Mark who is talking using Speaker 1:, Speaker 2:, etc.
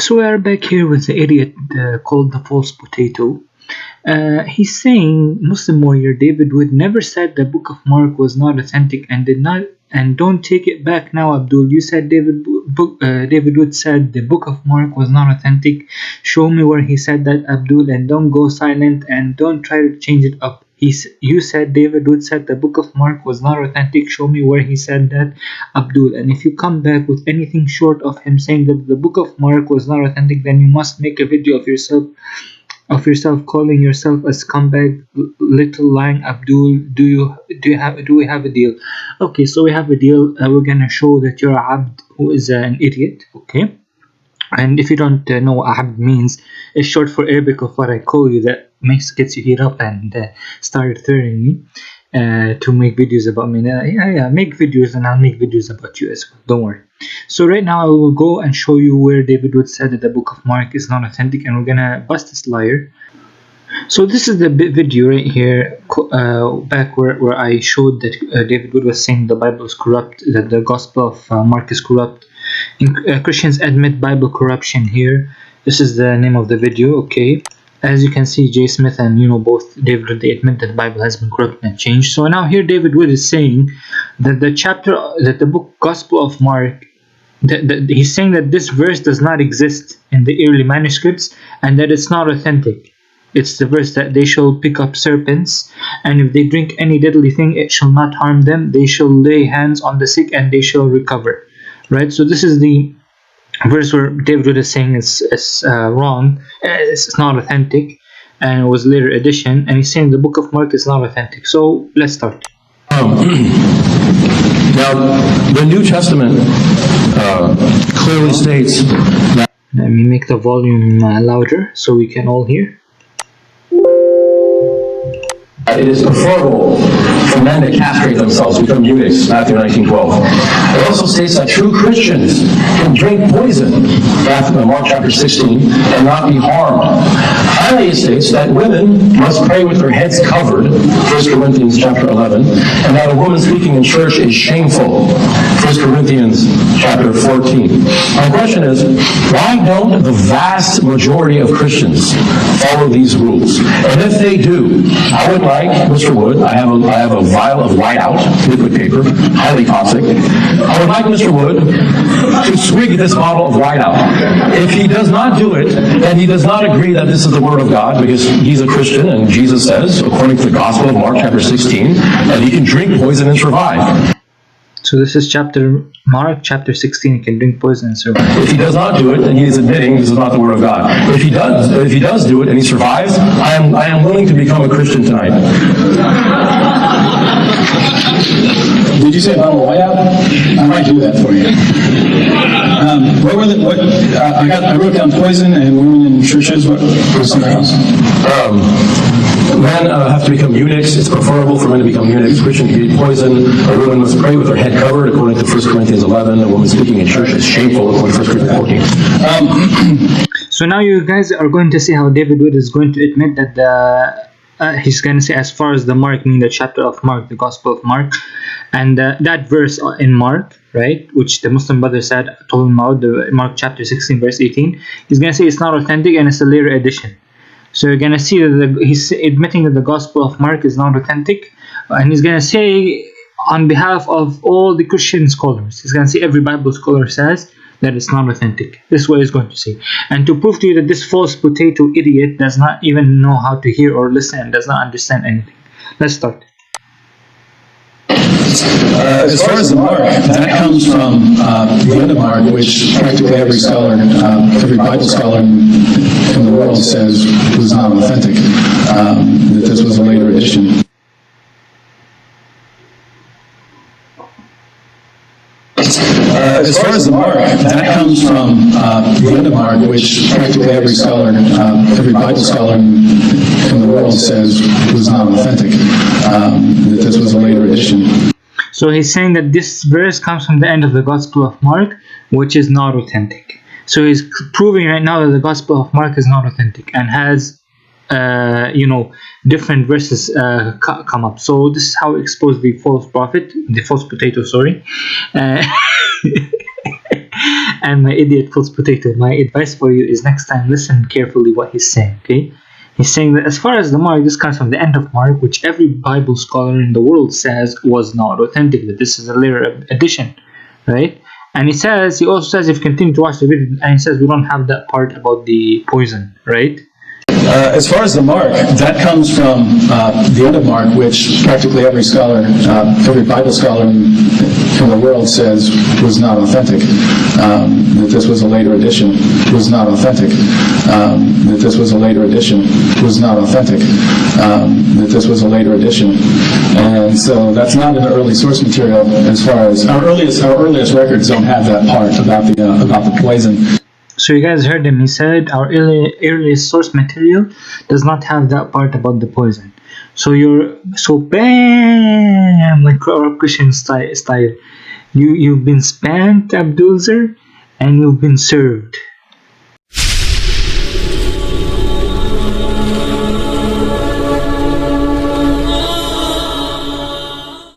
Speaker 1: So we are back here with the idiot called the false potato. He's saying Muslim warrior David Wood never said the Book of Mark was not authentic and did not, and don't take it back now, Abdul. You said David Wood said the Book of Mark was not authentic. Show me where he said that, Abdul, and don't go silent and don't try to change it up. You said David Wood said the Book of Mark was not authentic. Show me where he said that, Abdul. And if you come back with anything short of him saying that the Book of Mark was not authentic, then you must make a video of yourself calling yourself a scumbag, little lying Abdul. Do we have a deal? Okay, so we have a deal. We're gonna show that you're Abd, who is an idiot. Okay. And if you don't know what Abd means, it's short for Arabic of what I call you that gets you heat up and start threatening me to make videos about me. Yeah, make videos and I'll make videos about you as well. Don't worry. So right now I will go and show you where David Wood said that the Book of Mark is not authentic, and we're gonna bust this liar. So this is the video right here, back where I showed that David Wood was saying the Bible is corrupt, that the Gospel of Mark is corrupt. Christians admit Bible corruption here. This is the name of the video. Okay, as you can see, J. Smith and both David Wood, they admit that the Bible has been corrupted and changed. So now here David Wood is saying that the book Gospel of Mark, he's saying that this verse does not exist in the early manuscripts and that it's not authentic. It's the verse that they shall pick up serpents, and if they drink any deadly thing, it shall not harm them. They shall lay hands on the sick and they shall recover. Right? So this is the verse where David Wood is saying it's wrong, it's not authentic, and it was later addition, and he's saying the Book of Mark is not authentic. So let's start.
Speaker 2: Now, the New Testament clearly states that...
Speaker 1: Let me make the volume louder so we can all hear.
Speaker 2: It is preferable for men to castrate themselves, become eunuchs, Matthew 19:12. It also states that true Christians can drink poison, Mark chapter 16, and not be harmed. Finally, it states that women must pray with their heads covered, 1 Corinthians chapter 11, and that a woman speaking in church is shameful, 1 Corinthians chapter 14. My question is, why don't the vast majority of Christians follow these rules? And if they do, I would like Mr. Wood, I have a vial of whiteout, liquid paper, highly toxic. I would like Mr. Wood to swig this bottle of whiteout. If he does not do it, then he does not agree that this is the Word of God, because he's a Christian, and Jesus says, according to the Gospel of Mark chapter 16, that he can drink poison and survive.
Speaker 1: So this is Mark chapter 16. He can drink poison and survive.
Speaker 2: If he does not do it, then he is admitting this is not the Word of God. If he does do it and he survives, I am willing to become a Christian tonight.
Speaker 3: Did you say bottle of whiteout? I might do that for you. I wrote down poison and women in churches. What was something else?
Speaker 2: Men have to become eunuchs. It's preferable for men to become eunuchs. Christians can eat poison. A woman must pray with her head covered, according to 1 Corinthians 11. A woman speaking in church is shameful, according to 1 Corinthians 14.
Speaker 1: So now you guys are going to see how David Wood is going to admit that he's going to say, as far as the Mark, meaning the chapter of Mark, the Gospel of Mark, and that verse in Mark, right, which the Muslim brother told him about, the Mark chapter 16 verse 18, he's going to say it's not authentic and it's a later addition. So you're going to see that he's admitting that the Gospel of Mark is not authentic, and he's going to say on behalf of all the Christian scholars, he's going to say every Bible scholar says that it's not authentic. This is what he's going to say. And to prove to you that this false potato idiot does not even know how to hear or listen and does not understand anything. Let's start.
Speaker 3: As far as the Mark, that comes from the end of Mark, which practically every scholar, every Bible scholar in the world says was not authentic. That this was a later addition. As far as the Mark, that comes from the end of Mark, which practically every scholar, every Bible scholar in the world says was not authentic. That this was a later addition.
Speaker 1: So he's saying that this verse comes from the end of the Gospel of Mark, which is not authentic. So he's proving right now that the Gospel of Mark is not authentic and has different verses come up. So this is how he exposed the false prophet, the false potato, sorry. And my idiot false potato, my advice for you is next time listen carefully what he's saying, okay? He's saying that as far as the mark, this comes from the end of Mark, which every Bible scholar in the world says was not authentic, that this is a later addition, right? And he also says, if you continue to watch the video, and he says we don't have that part about the poison, right?
Speaker 3: As far as the mark, that comes from the end of Mark, which practically every scholar, every Bible scholar in the world says was not authentic. That this was a later addition was not authentic. That this was a later addition was not authentic. That this was a later addition, and so that's not in the early source material. As far as our earliest records don't have that part about the poison.
Speaker 1: So you guys heard him. He said our earliest source material does not have that part about the poison. So bam, like Christian style. You've been spanked, Abdulzer, and you've been served.